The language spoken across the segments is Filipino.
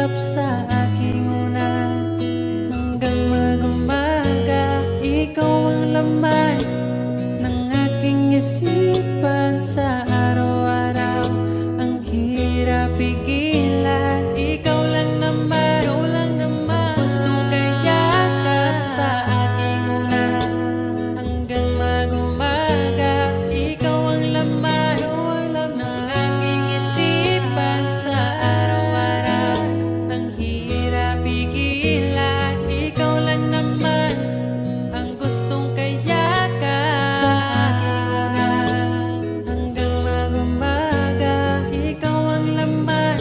yakap sa aking unan. Hanggang mag-umaga, ikaw ang laman ng aking isipan sa araw-araw. Ang hirap pigilan, ikaw lang naman, gustong kayakap sa aking unan. Hanggang mag-umaga, ikaw ang laman ng aking isipan sa araw-araw. Ang hirap pigilan, ikaw lang naman ang gustong kayakap sa aking unan. Hanggang mag-umaga, ikaw ang laman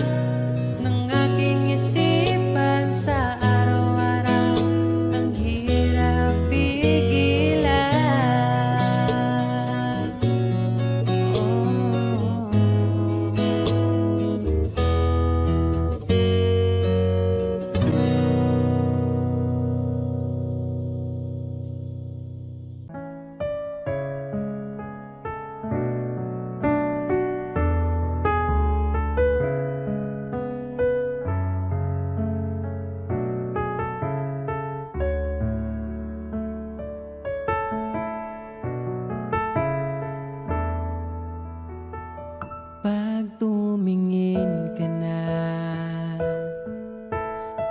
ng aking isipan sa araw-araw. Ang hirap pigilan. Pag tumingin ka na,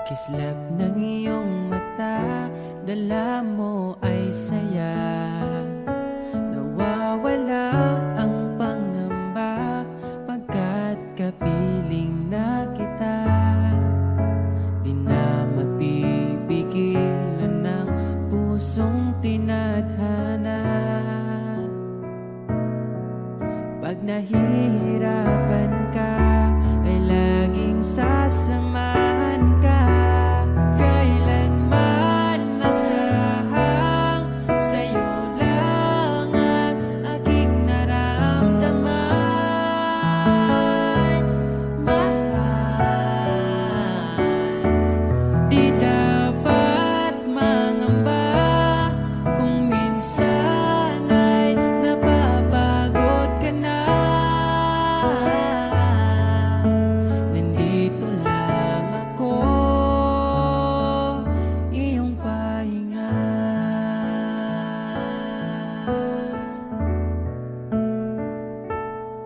kislap ng iyong mata, dala mo ay saya. Nawawala ang pangamba pagkat kapiling na kita. Di na mapipigilan ng pusong tinadhana. Pag nahihirapan ka, ay laging sasamahan ka. Kailanman nasahang sa'yo lang ang aking naramdaman. Mahal, di dapat mangamba kung minsan ay napapagod ka na. Nandito lang ako, iyong pahinga.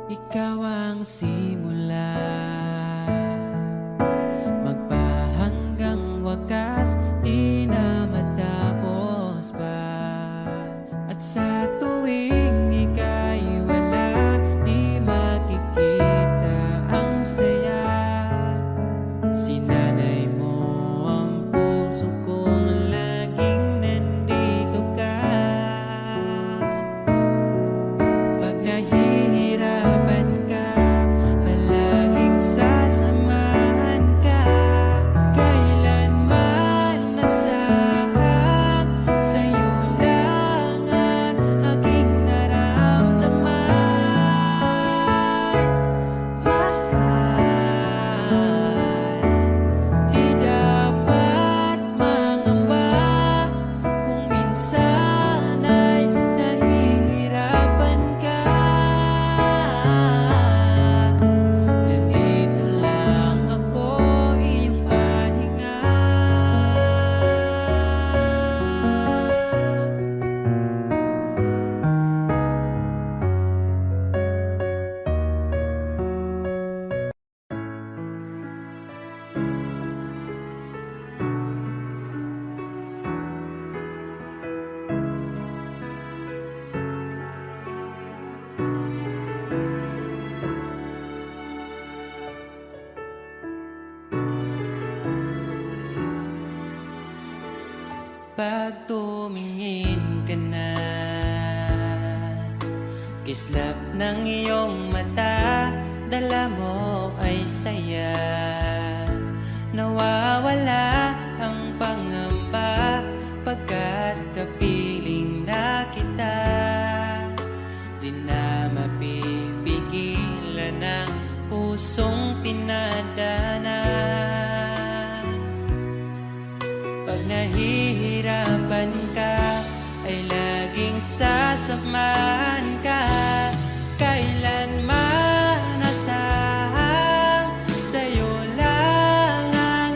Ikaw ang simula, magpahanggang wakas, di na matapos pa. At sa tuwing ika'y wala, di makikita ang saya. Sinanay mo ang puso kong laging nandito ka. Pag nahihirapan ka, palaging sasamahan ka. Kailanman nasahang sa'yo lang ang aking naramdaman. Mahal, di dapat mangamba kung minsan ay nahihirapan ka. Nandito lang ako, iyong pahinga. Pag tumingin ka na, kislap ng iyong mata, dala mo ay saya. Nawawala ang pangamba pagkat kapiling na kita. Di na mapipigilan ang pusong tinadana. Pag nahihirapan ka, ay laging sasamahan ka. Kailanman nasahang sa'yo lang ang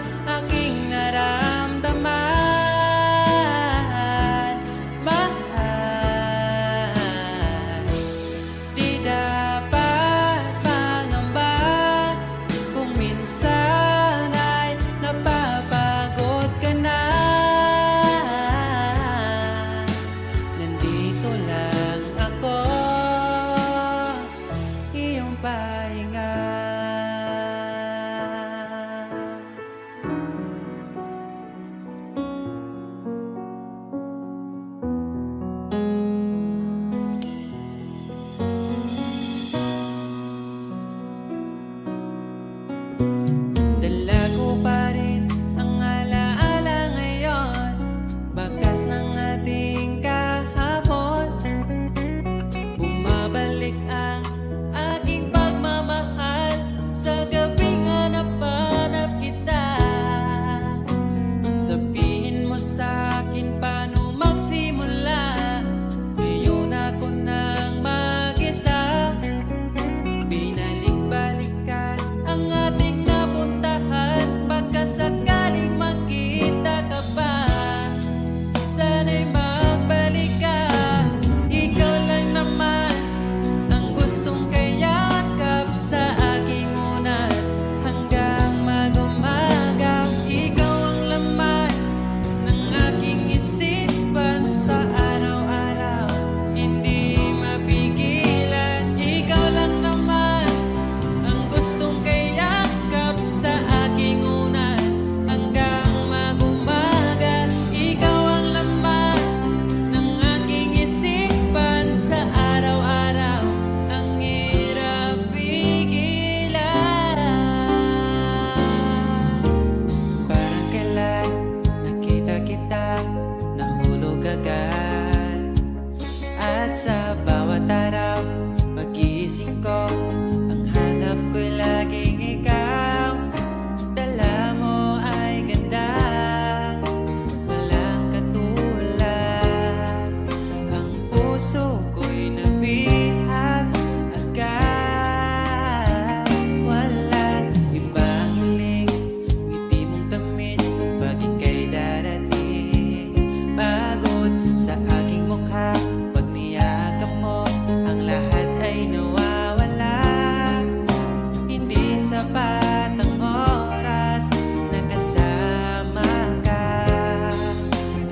sapat ang oras na kasama ka.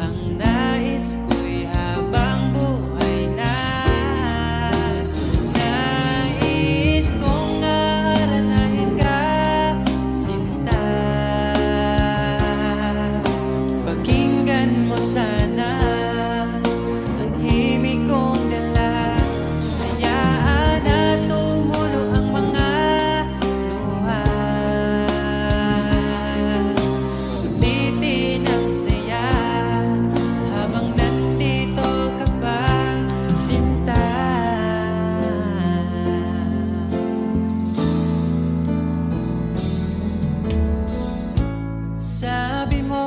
Ang nais ko'y habang buhay na, nais kong aranahin ka, sinta. Pakinggan mo sana ang himig kong dala. Hayaan na tumulo ang mga luha. Sulitin ang saya habang nandito ka pa, sinta. Sabi mo,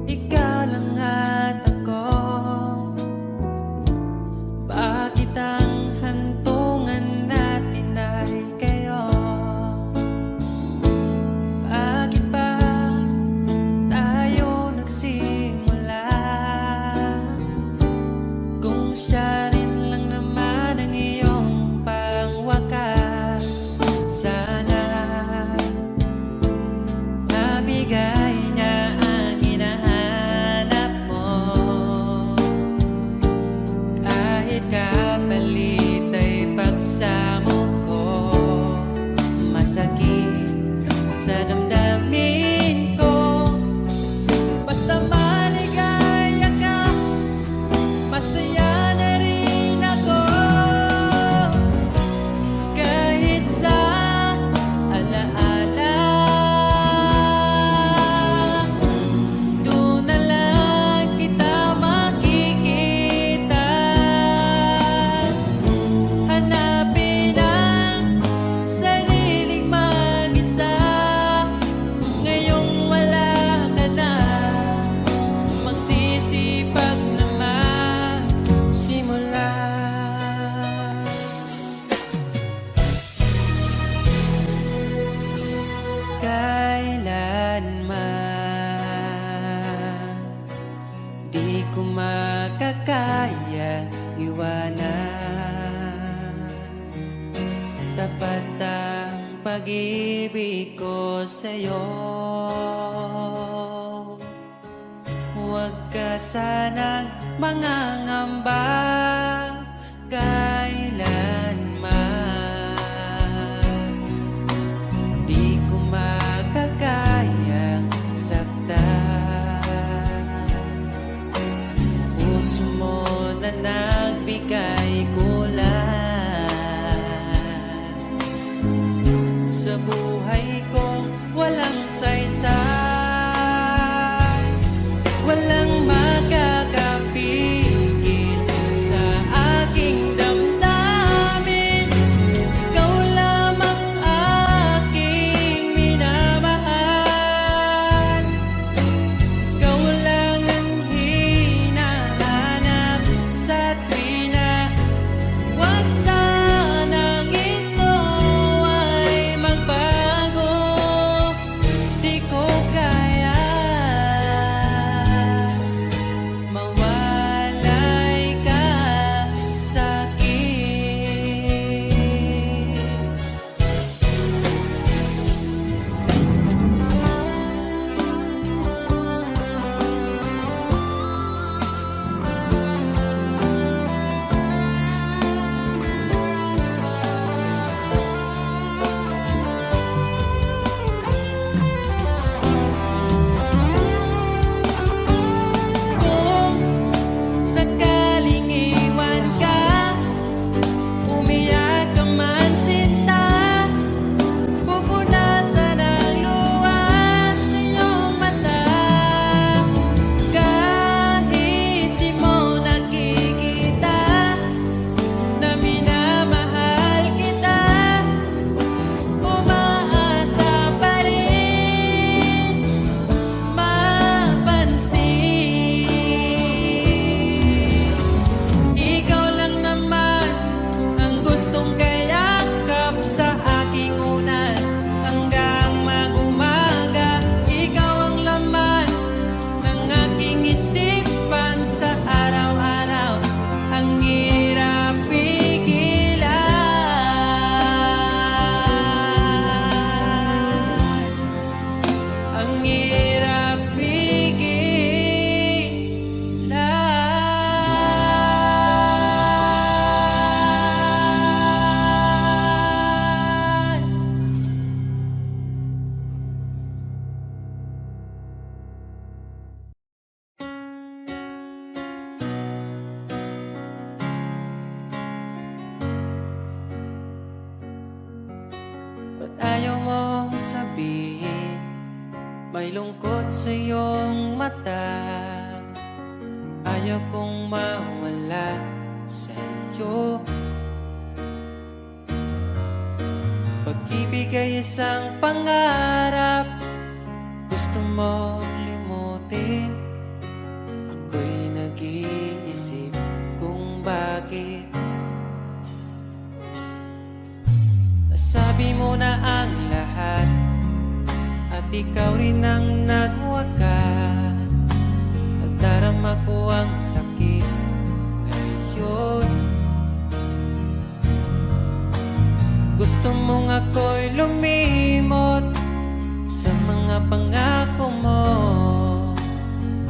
ikaw lang at ako. Bakit ang hantungan natin ay kayo? Bakit ba tayo nagsimula? Kung siya rin lang naman ang iyong pangwakas, sana mabigay niya ang hinahanap mo. Kahit kapalit ay pagsamo ko, masakit sa damdamin ko. Basta maligaya ka, masaya na rin ako. Kahit sa alaala, doon na lang kita makikita. Hanapin ang sariling mag-isa. Ngayong wala ka na, magsisipag na magsimula. Kailanman di ko makakaya iwanan. Tapat ang pag-ibig ko sa'yo. Huwag ka sanang mangangamba kailanman. Di ko makakayang saktan. Puso mo na nagbigay kulang sa buhay kong walang saysay. Walang makakapigil sa aking damdamin. Ikaw lamang aking minamahal. Ikaw lang ang hinahanap sa tuwina. Huwag sanang ito ay magbago. Di ko Ba't ayaw mong sabihin may lungkot sa iyong mata? Ayaw kong mawala sa iyo. Pag-ibig ay isang pangarap, gusto mong limutin. Ako'y nag-iisip kung bakit. Nasabi mo na ang lahat at ikaw rin ang nagwakas. Nadarama ko ang sakit ngayon. Gusto mong ako'y lumimot sa mga pangako mo.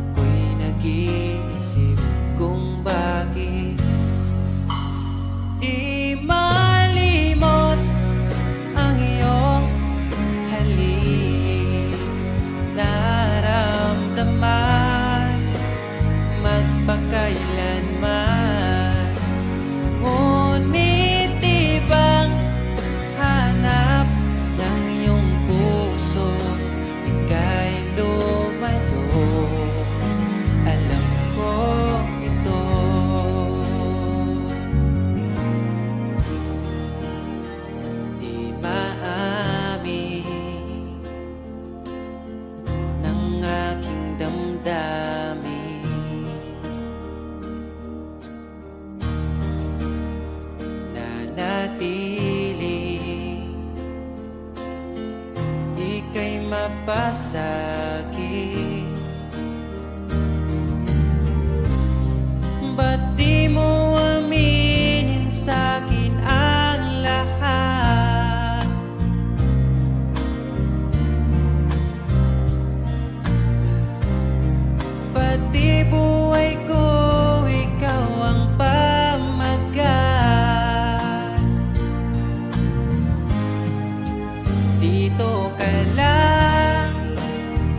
Ako'y nag-iisip kung bakit di malimot ang iyong halik. Naramdaman magpakailanman. Ngunit di bang hanap ng iyong puso, ika'y lumayo? Alam ko ito. Di maamin ng aking damdamin, nanatili ika'y mapasakit. Ba't di mo aminin sa'kin ang lahat? Pati buhay ko, ikaw ang pamagat. Dito ka lang,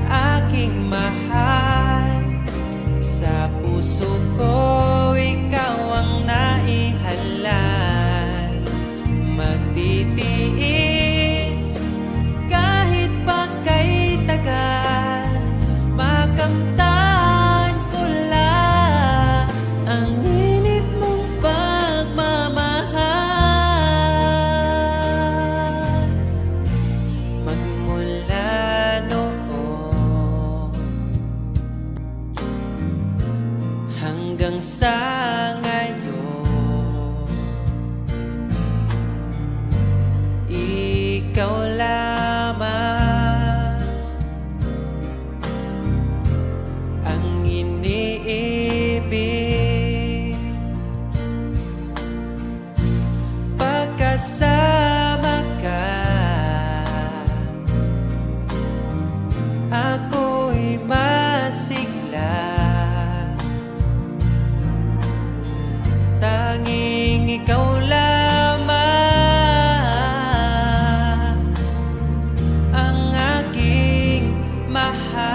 aking mahal. Sa puso ko, ikaw ang naihalal. Magtitiis kahit pa kay tagal. Makamtan ko lang ang init mong pagmamahal. Magmula noon hanggang sa ngayon, ikaw lamang ang iniibig. Pagkasama ka, ako'y masigla. Tanging ikaw lamang ang aking mahal.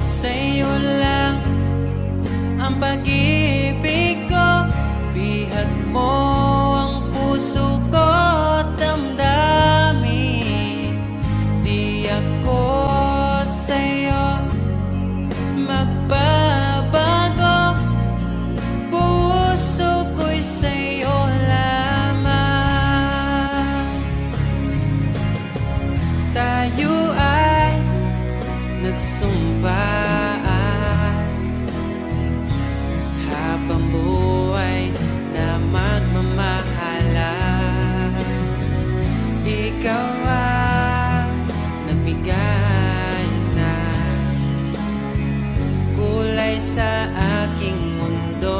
Sa'yo lang ang pag-ibig ko, bihag mo ang puso ko at damdamin. Di ako sa'yo magbabago, puso ko'y sa'yo lamang. Tayo ay nagsumpaan habang buhay na magmamahalan. Ikaw ang nagbigay ng kulay sa aking mundo.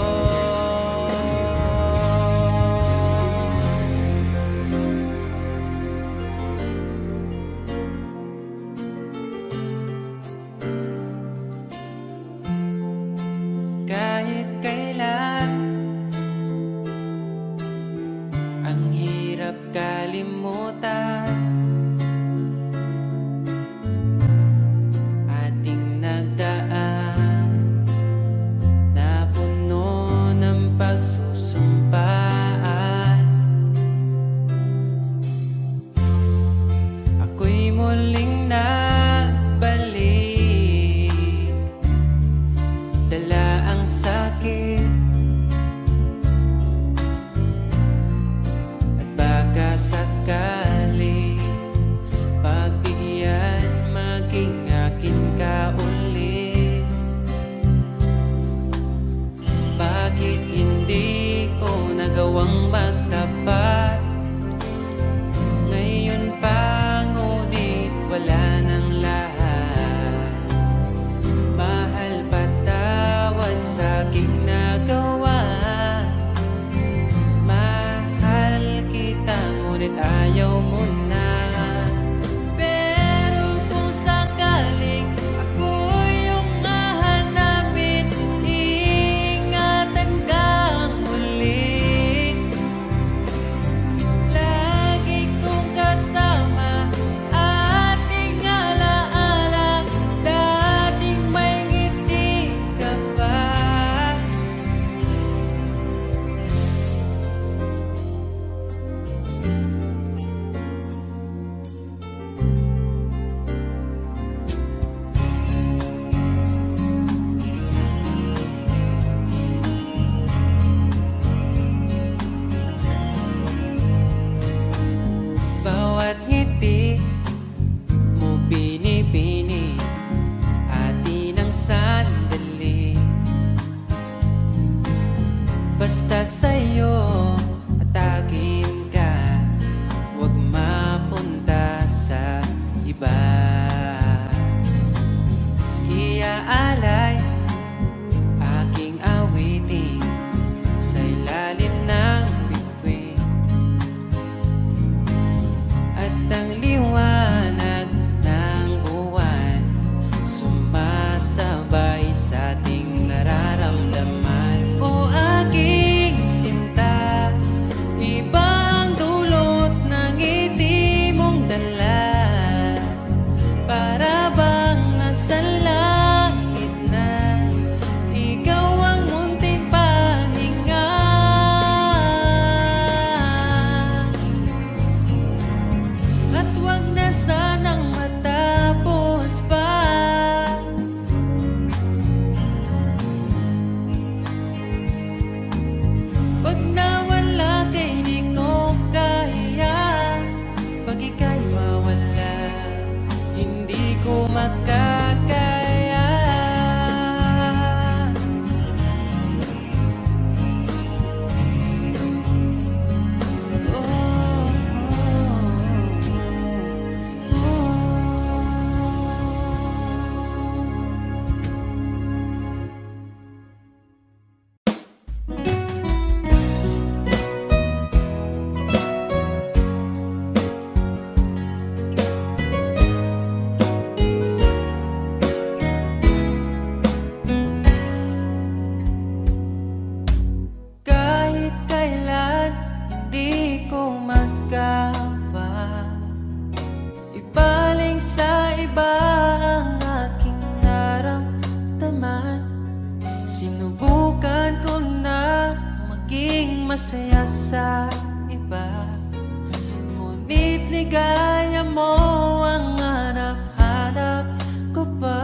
Kahit kailan, ang hirap kalimutan. Ating nagdaan na puno ng pagsusumpaan. ngunit ayaw mo na. Pero kung sakaling ako yung hahanapin, iingatan kang muli. Lagi kong kasama ating alaala, dating may ngiti ka pa. Bawat ngiti mo binibini, atin ang sandali. Basta sa'yo atakin ka, huwag mapunta sa iba. Iaalay aking awitin sa ilalim ng bituin, at ang liwanag ng buwan sumasabay sa ating nararamdaman. O aking sinta, iba ang dulot ng ngiti mong dala, para bang nasa langit na ikaw ang munting pahinga. At wag na sanang matapos pa. Pag nawala kay di ko kaya, pag ika'y mawala, hindi ko makakaya. Oh, kahit kailan hindi ko magkawang ibaling sa iba ang aking naramdaman. Sinubukan ko na maging masaya sa iba, ngunit ligaya mo ang hanap-hanap ko pa.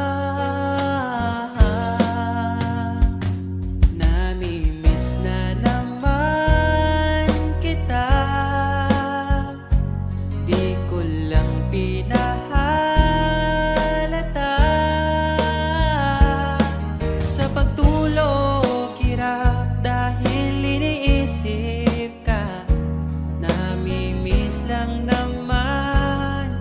Namimiss na naman kita, di ko lang pinahalata. Sa pagtulog hirap dahil iniisip ka, namimiss lang naman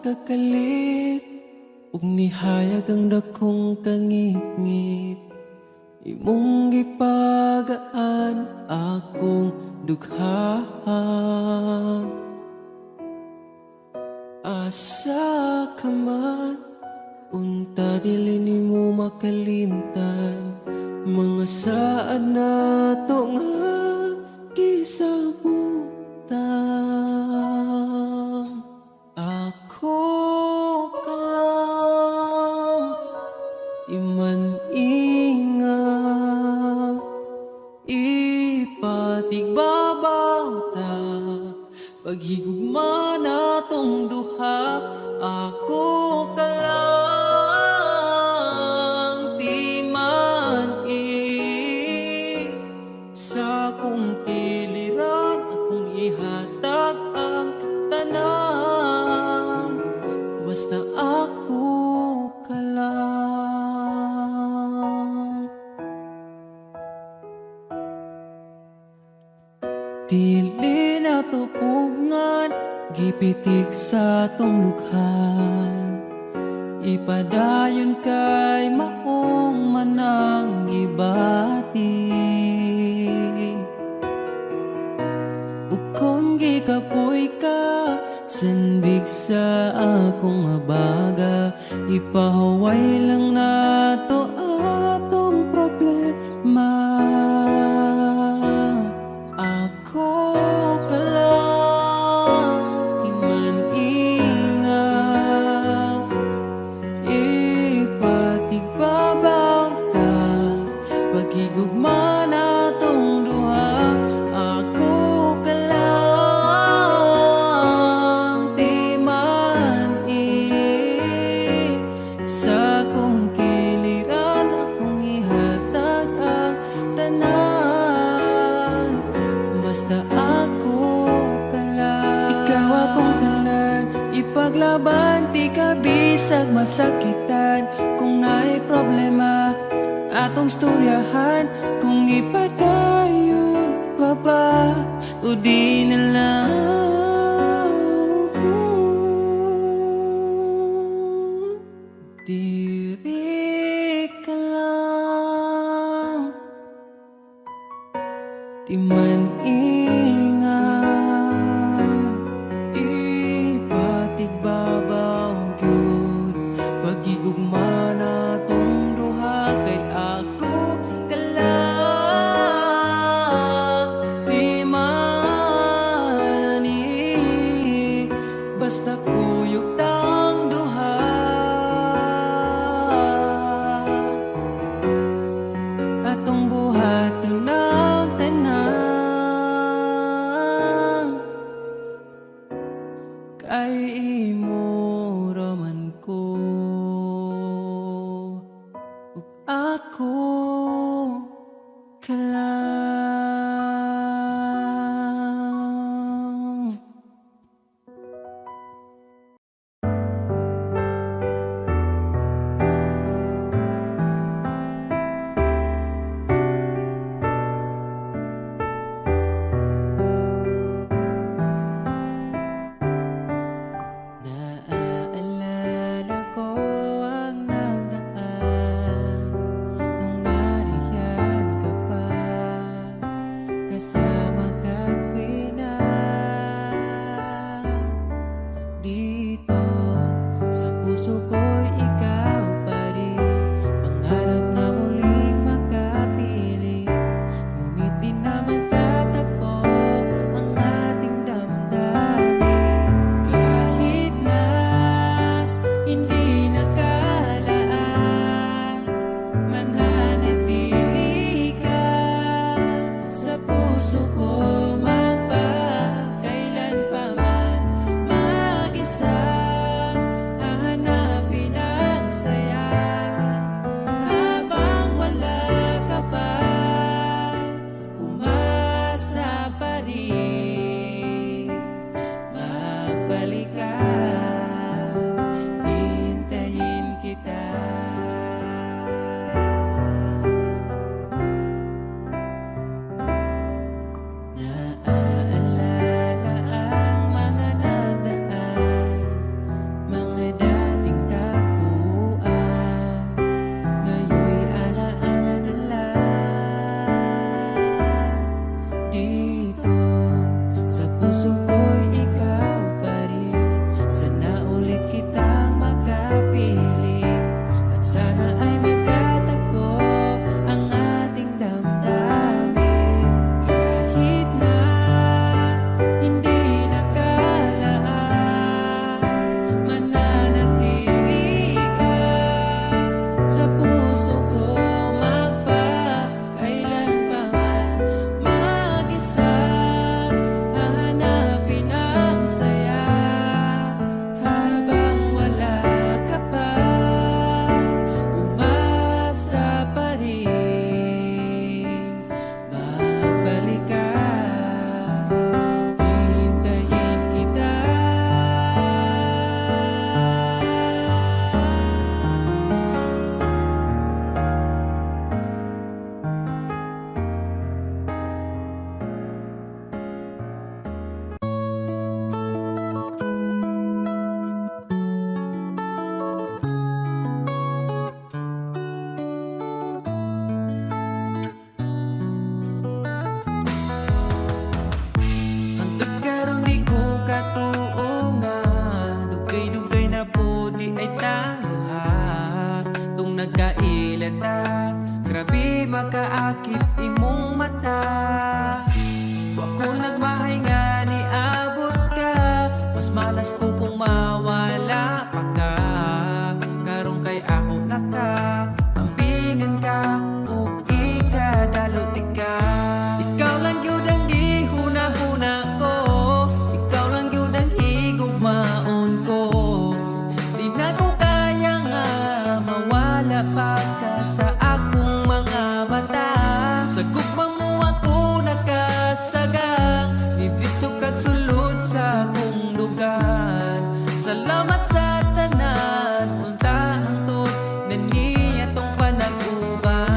kakalit ug nihayag ang dakong kangit-ngit. Imong gipagaan akong dughaan. Asa ka man, unta dili nimo makalimtan mga saad nato nga gisabutan. Ako ka lang, iman ingat, ipatigbabaw ta, paghigugma natong duha. Ako ka lang, di man sa akong kiliran, akong ihatag ang tanan, basta ako ka lang. Dili na tupugngan, gipitik sa tong lukhan, ipadayon kay maong manang gibati. Ug kung gikapoy ka, sandig sa akong abaga, ipahuway lang nato atong problema. Ako ka lang, iman ingat, ipatigbabaw ta, paghigugma natong duha. Ako ka lang, di man sa akong kiliran, akong ihatag ang tanan, basta ako ka lang. Ikaw akong tanan, ipaglaban, di ka bisag masakitan. Kung naay problema, atong storyahan, kung ipadayon pa ba o di na lang. Diri ka lang, di man ingat, ipatigbabaw gyud, paghigugma natong duha. Kay ako ka lang, di man basta kuyog tang duha. Atong buhaton ng tanan, kay imo raman ko, ug ako ka lang. Naaalala ko ang nagdaan nung nagkailata, grabe makaakit imong mata. Wa ko nagmahay nga ni abot ka, mas malas ko kung mawala pa ka. Karong kay ako naka ambingan ka, ug ikadalot ka. Ikaw lang yun ang gihuna-huna ko, ikaw lang yun ang higugmaon ko. Di na ko kaya nga mawala pa ka sa akong mga mata. Sa gugma mo ako nakasagang, didritso kag sulod sa akong lugar. Salamat sa tanan, unta hangtod na niya tong panag-uban.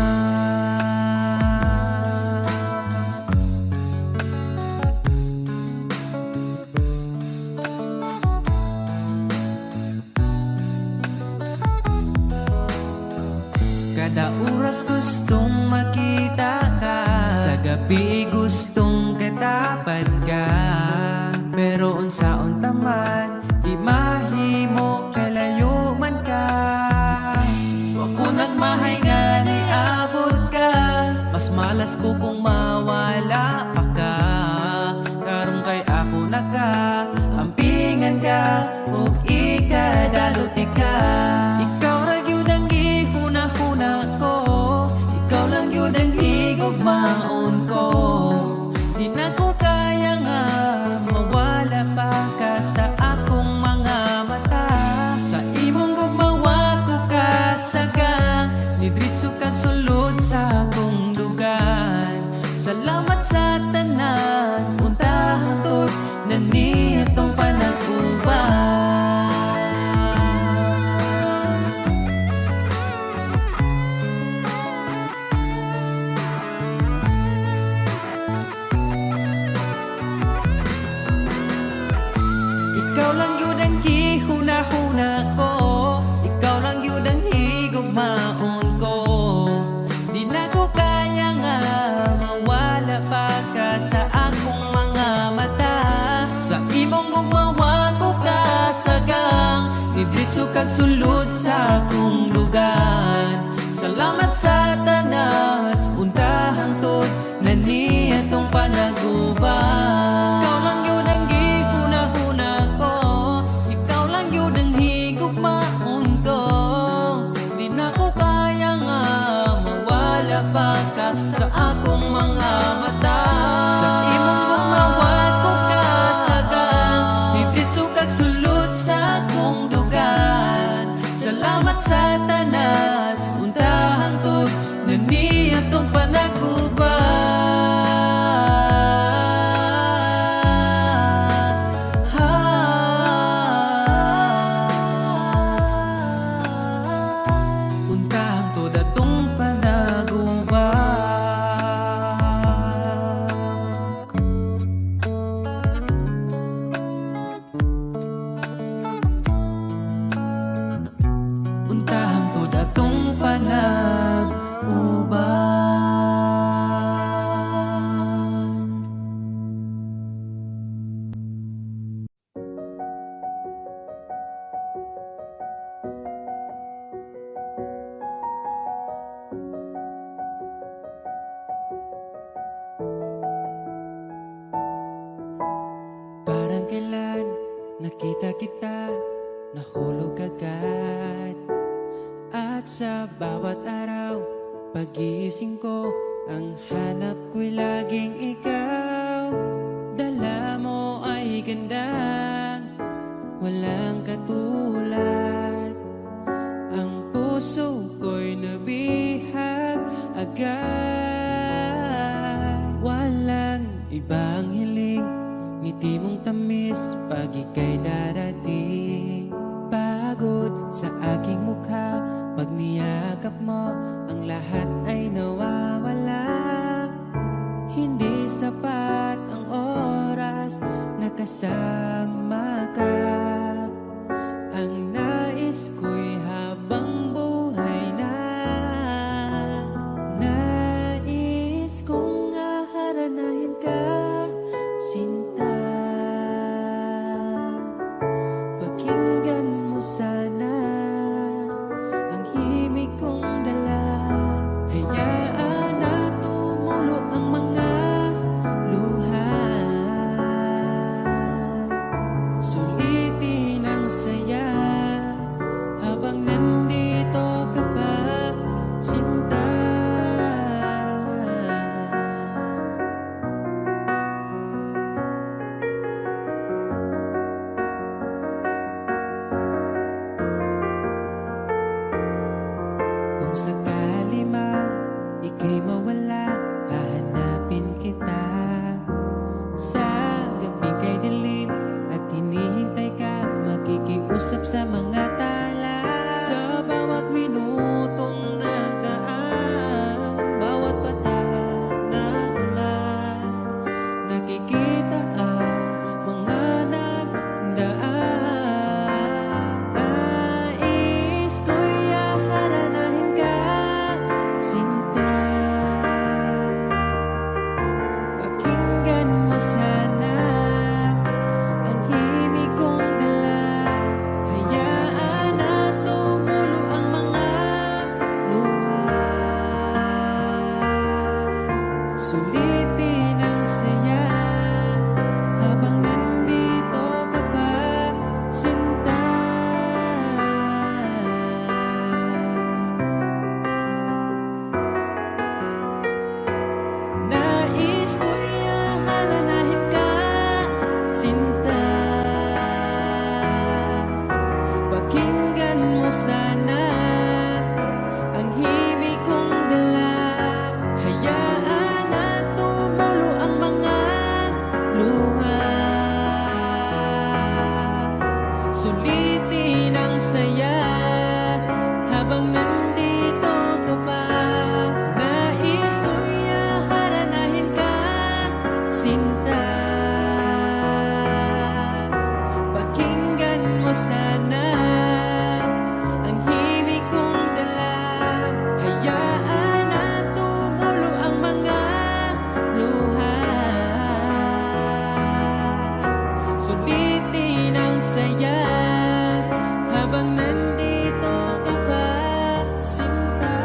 Kada oras gustong makita ka, sa gabi gustong katapad ka. Pero unsaon taman, di mahimo kalayo man ka. Wa ko nagmahay nga ni abot ka, mas malas ko kung mawala pa ka. Karong kay ako naka ampingan ka, ug ikadalot ka. Ikaw ra gyud ang gihuna-huna ko, ikaw lang yun ang higugmaon ko. Di na ko kaya nga mawala pa ka sa akong mga mata. Sa imong gugmawa ko kasagang, nidritso kag sulod sa akong dugan. Salamat sa tanan, unta hangtod na niya tong panag-uban. Ikaw lang yun ang gihuna-huna ko, ikaw lang yun ang higugmaon ko. Di na ko kaya nga mawala pa ka sa akong mga mata. Sa imong gugmawa ko kasagang, nidritso kag sulod sa akong lugar. Salamat sa tanan, unta hangtod na niya tong panag-uban. Ikaw lang yun ang gihuna-huna ko, ikaw lang yun ang higugmaon ko. Di na ko kaya nga mawala pa ka sa akong mga mata. Sa imong gumawa ko kasagang, nidritso kag sulod sa akong dugan. Salamat sa tanan, unta hangtod na niya tong panag-uban. Unta hangtod atong panag-uban. Unta hangtod atong panag-uban. Parang kailan nakita kita, nahulog agad. At sa bawat araw, pagising ko, ang hanap ko'y laging ikaw. Dala mo ay gandang, walang katulad. Ang puso ko'y nabihag agad. Walang ibang hiling, ngiti mong tamis pag ika'y darating. Pagod sa aking mukha, pag niyakap mo, ang lahat ay nawawala. Hindi sapat ang oras na kasama ka. Ang nais ko'y habang buhay na. Nais kong aharanahin ka, sinta. Pakinggan mo sana ang himig kong Kung sakali mang ika'y mawala, hahanapin kita. Sa gabi kay dilim at hinihintay ka, makikiusap sa mga tala. Sa bawat minutong nagdaan, bawat patak ng ulan, nakikita ang mga nagdaan. Nais ko'y haranahin ka, sinta. Pakinggan mo sana ang himig kong dala. Hayaan na tumulo ang mga luha. Sulitin ang saya habang nandito ka pa, sinta. Nais ko'y haranahin ka, sinta. Pakinggan mo sana ang himig kong dala. Hayaan na tumulo ang mga luha. Sulitin ang saya habang nandito ka pa. Nais ko'y haranahin ka, sinta. Pakinggan mo sana ang himig kong dala. Hayaan na tumulo ang mga luha. Sulitin ang saya habang nandito ka pa, sinta.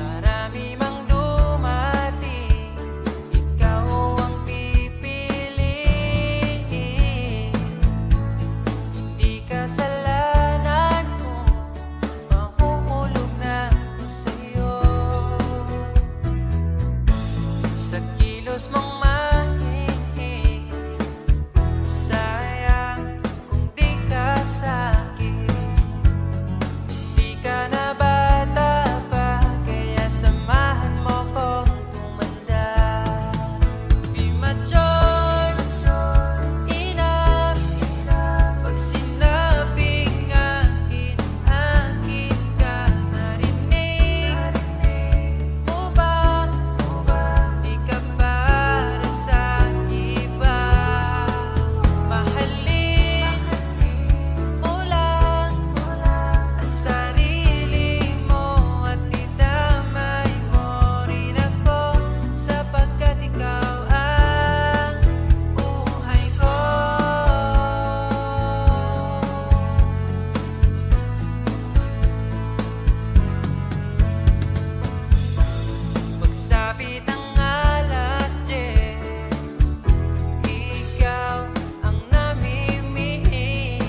Marami mang dumating, ikaw ang pipiliin. Hindi kasalanan ko, mahuhulog na ako sa'yo. Sa kilos mong mahingin, sayang kung di ka sa'kin. Di ka na bata pa, kaya samahan mo kong tumanda. Di mature enough pag sinabing akin, akin ka. Narinig mo ba? Di ka para sa iba. Mahalin mo lang ang sarili mo at idamay mo rin ako, sapagkat ikaw ang buhay ko. Pagsapit ng alas 10, ikaw ang namimiss.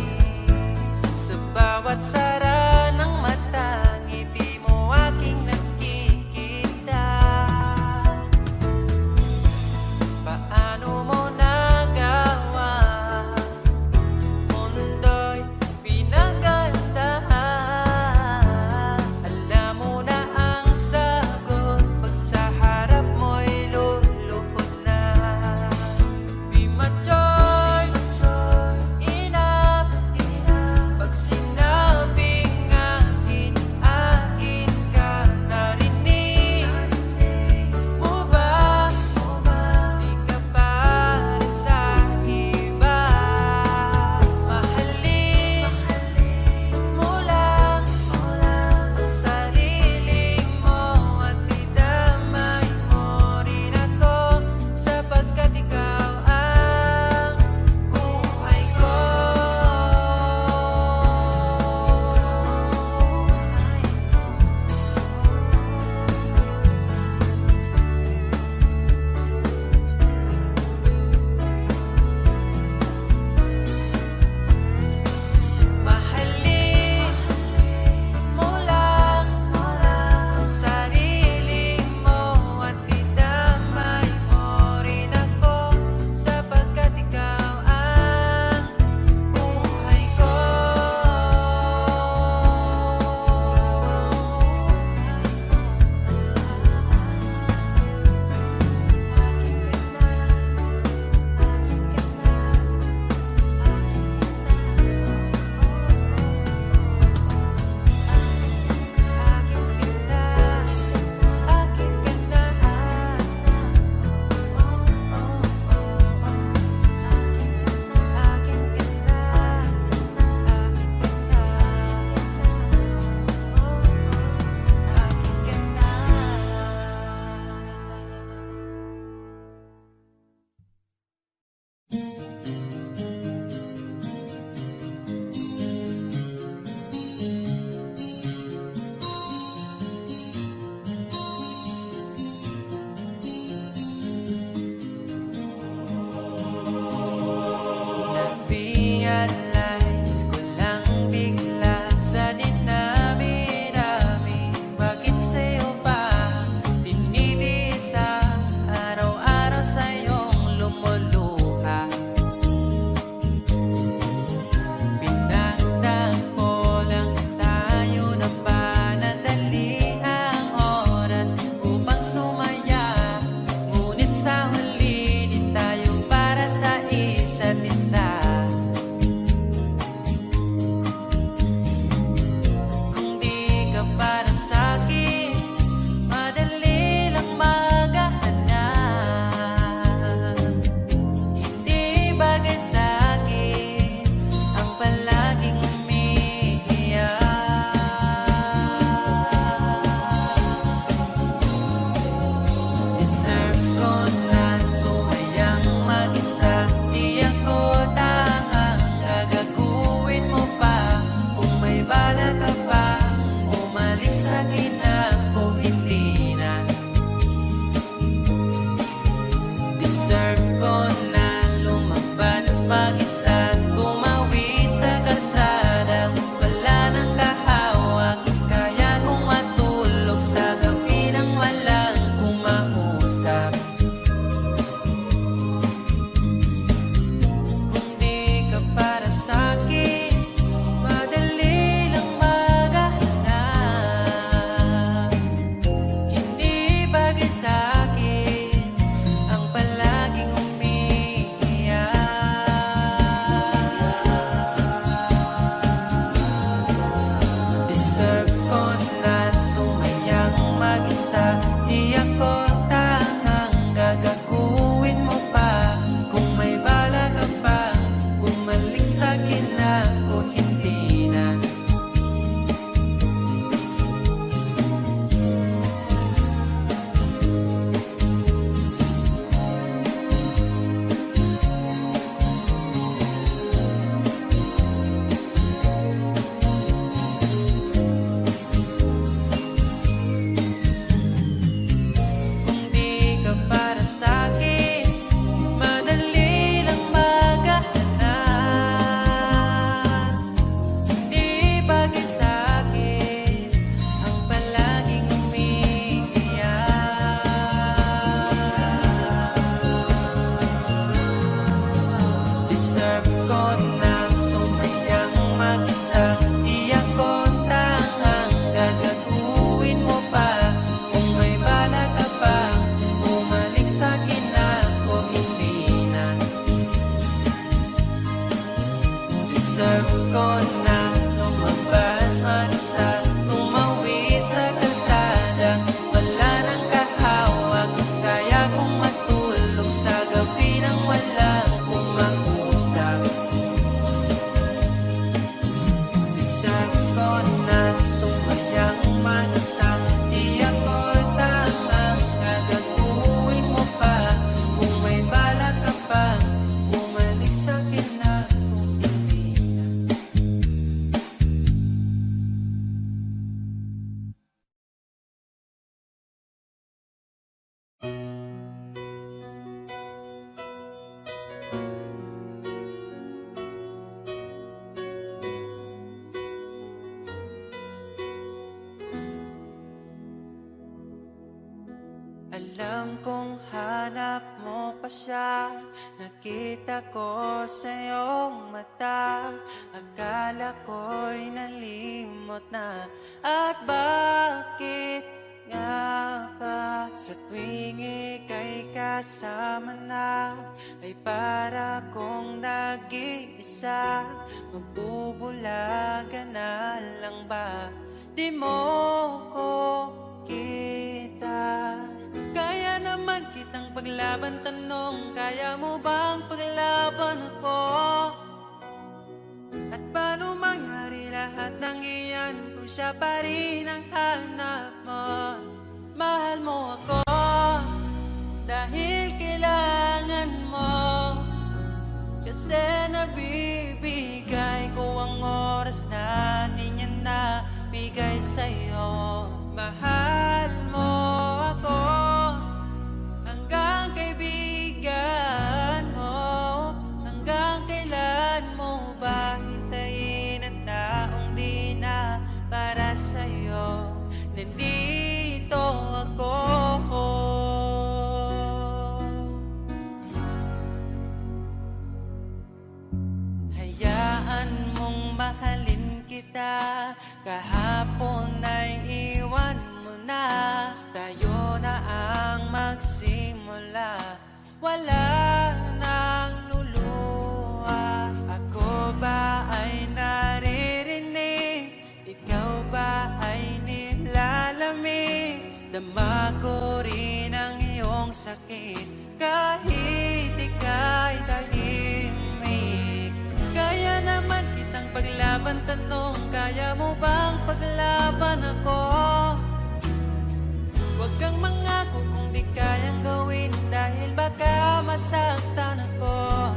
Sa bawat sara ng mata, ngiti mo aking nakikita. Paano mo nagawa? Mundo'y pinagandahan. Alam mo na ang sagot pag sa harap mo'y luluhod na. Di mature enough pag sinabing Alam kong hanap mo pa siya, nakita ko sa iyong mata. Akala ko'y nalimot na, at bakit nga ba sa tuwing ika'y kasama na, ay para kong nag-iisa? Magbubulaga na lang ba? Di mo ko kita. Kaya naman kitang paglaban, tanong, kaya mo bang paglaban ako? At paano mangyari lahat ng iyan kung siya pa rin ang hanap mo? Mahal mo ako dahil kailangan mo, kasi nabibigay ko ang oras na di niya nabigay sa'yo. Mahal mo ako hanggang kaibigan mo. Hanggang kailan mo ba hintayin ang taong di na para sa'yo? Nandito ako. Hayaan mong mahalin kita, kahapon ay iwan mo na. Tayo na ang magsimula, wala nang luluha. Ako ba ay naririnig? Ikaw ba ay nilalamig? Dama ko rin ang iyong sakit kahit ika'y tahimik. Kaya naman kitang paglaban, tanong, kaya mo bang paglaban ako? Huwag kang mangako kung di kayang gawin, dahil baka masaktan ako.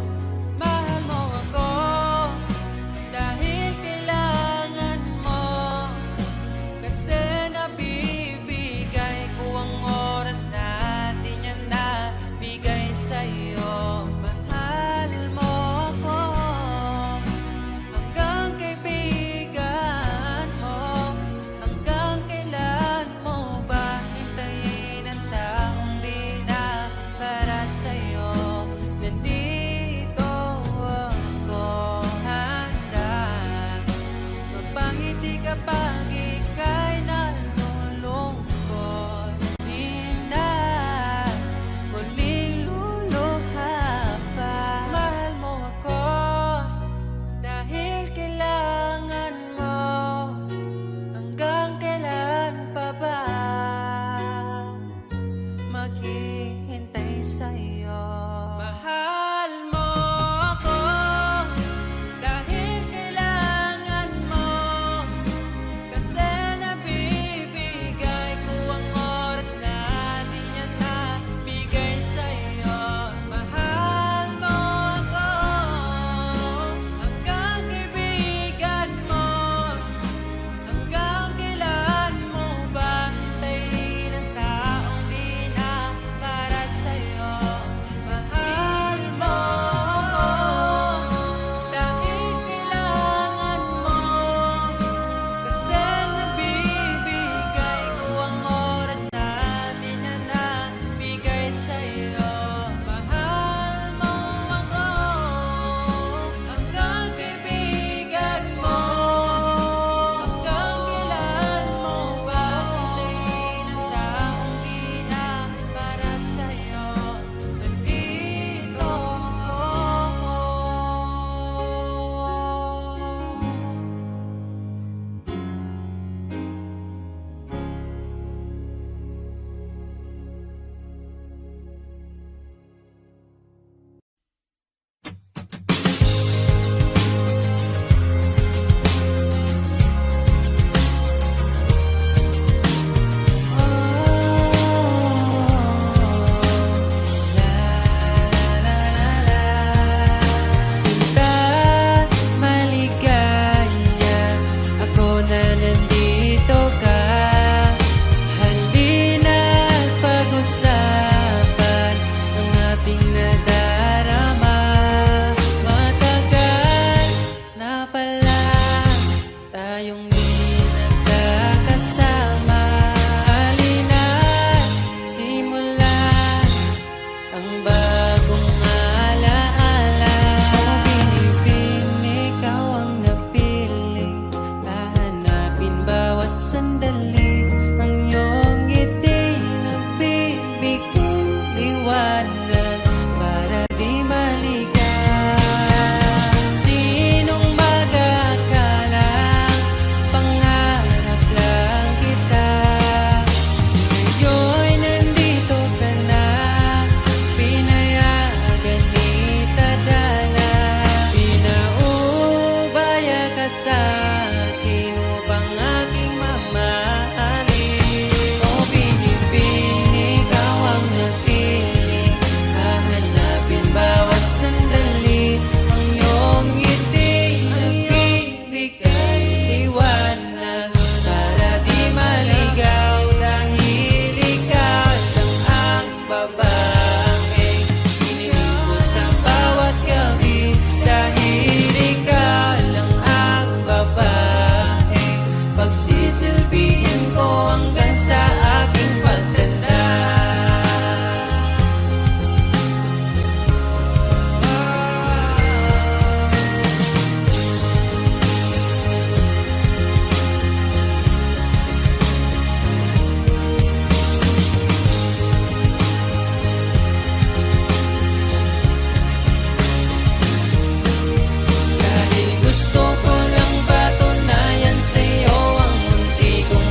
Mahal mo ako dahil kailangan mo, kasi nabibigay ko ang oras na di niya nabigay sa'yo. Mahal mo ako hanggang kaibigan mo. Hanggang kailan mo ba hintayin ang taong di na para sa'yo? Nandito ako, handa magpangiti kapag ika'y nalulungkot. Di na muling luluha pa. Mahal mo ako dahil kailangan mo. Hanggang kailan pa ba maghihintay sa'yo? Mahal mo ako dahil kailangan mo, kasi sasabihin ko hanggang sa aking pagtanda. Dahil gusto ko lang patunayan sa'yo ang munti kong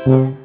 Yeah.